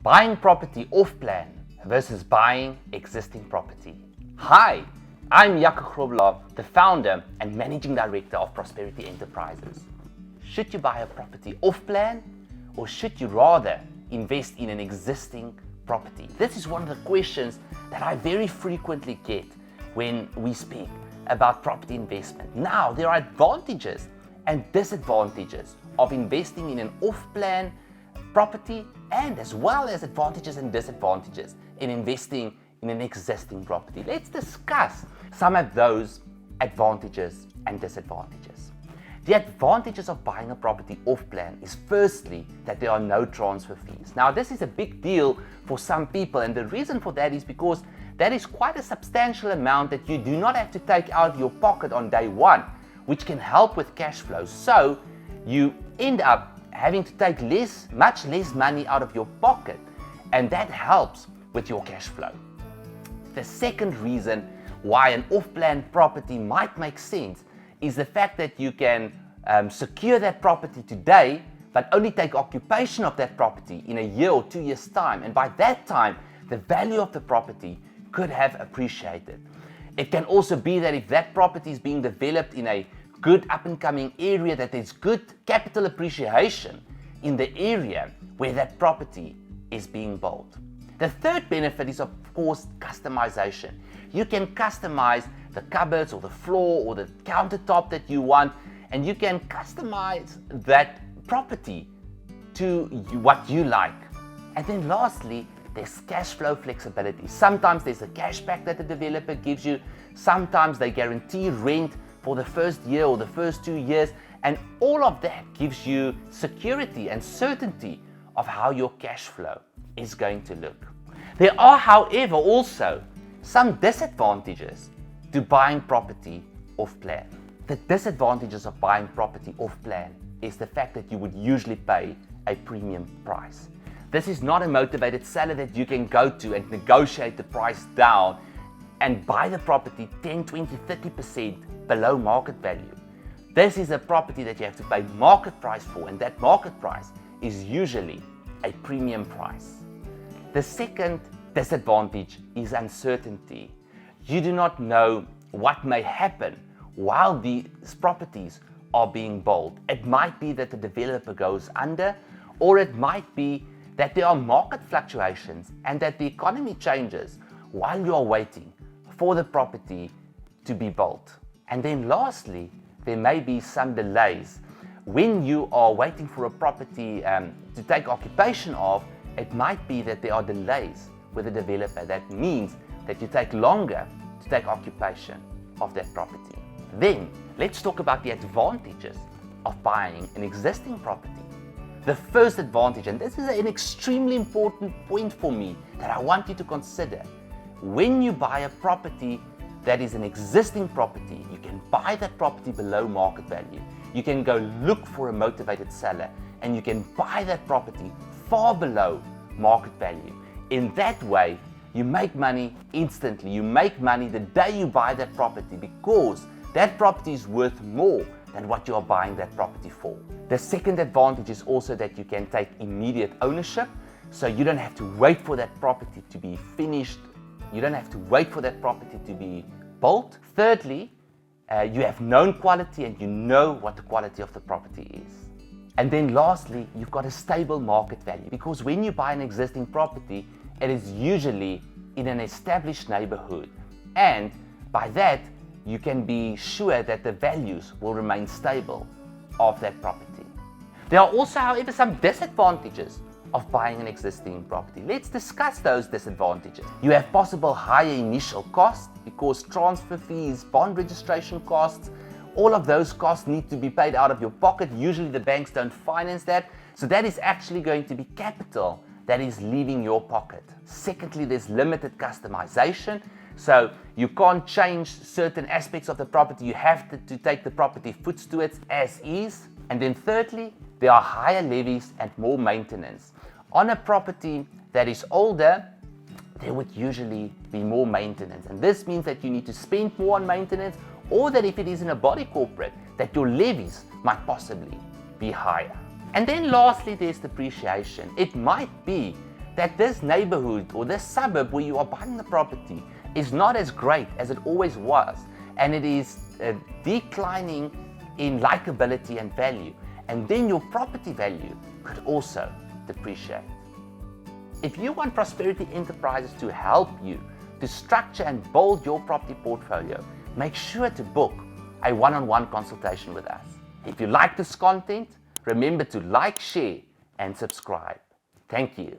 Buying property off plan versus buying existing property. Hi, I'm Jaco Grobbelaar, the founder and managing director of Prosperity Enterprises. Should you buy a property off plan, or should you rather invest in an existing property? This is one of the questions that I very frequently get when we speak about property investment. Now, there are advantages and disadvantages of investing in an off-plan property, and as well as advantages and disadvantages in investing in an existing property. Let's discuss some of those advantages and disadvantages. The advantages of buying a property off-plan is firstly that there are no transfer fees. Now, this is a big deal for some people, and the reason for that is because that is quite a substantial amount that you do not have to take out of your pocket on day one, which can help with cash flow. So you end up having to take much less money out of your pocket, and that helps with your cash flow. The second reason why an off-plan property might make sense is the fact that you can secure that property today, but only take occupation of that property in a year or 2 years' time, and by that time the value of the property could have appreciated. It can also be that if that property is being developed in a good up-and-coming area, that there's good capital appreciation in the area where that property is being built. The third benefit is, of course, customization. You can customize the cupboards or the floor or the countertop that you want, and you can customize that property to what you like. And then lastly, there's cash flow flexibility. Sometimes there's a cashback that the developer gives you. Sometimes they guarantee rent for the first year or the first 2 years, and all of that gives you security and certainty of how your cash flow is going to look. There are, however, also some disadvantages to buying property off plan. The disadvantages of buying property off plan is the fact that you would usually pay a premium price. This is not a motivated seller that you can go to and negotiate the price down and buy the property 10, 20, 30% below market value. This is a property that you have to pay market price for, and that market price is usually a premium price. The second disadvantage is uncertainty. You do not know what may happen while these properties are being built. It might be that the developer goes under, or it might be that there are market fluctuations and that the economy changes while you are waiting for the property to be built. And then lastly, there may be some delays. When you are waiting for a property to take occupation of, it might be that there are delays with the developer. That means that you take longer to take occupation of that property. Then, let's talk about the advantages of buying an existing property. The first advantage, and this is an extremely important point for me that I want you to consider. When you buy a property that is an existing property, you can buy that property below market value. You can go look for a motivated seller, and you can buy that property far below market value. In that way, you make money instantly. You make money the day you buy that property, because that property is worth more than what you are buying that property for. The second advantage is also that you can take immediate ownership, so you don't have to wait for that property to be finished. You don't have to wait for that property to be built. Thirdly, you have known quality and you know what the quality of the property is. And then lastly, you've got a stable market value, because when you buy an existing property, it is usually in an established neighborhood, and by that you can be sure that the values will remain stable of that property. There are also, however, some disadvantages of buying an existing property. Let's discuss those disadvantages. You have possible higher initial costs, because transfer fees, bond registration costs, all of those costs need to be paid out of your pocket. Usually the banks don't finance that, so that is actually going to be capital that is leaving your pocket. Secondly, there's limited customization, so you can't change certain aspects of the property. You have to take the property foot to it as is. And then thirdly, there are higher levies and more maintenance. On a property that is older, there would usually be more maintenance, and this means that you need to spend more on maintenance, or that if it is in a body corporate, that your levies might possibly be higher. And then lastly, there's depreciation. It might be that this neighborhood or this suburb where you are buying the property is not as great as it always was, and it is declining in likability and value, and then your property value could also depreciate. If you want Prosperity Enterprises to help you to structure and build your property portfolio, make sure to book a one-on-one consultation with us. If you like this content, remember to like, share, and subscribe. Thank you.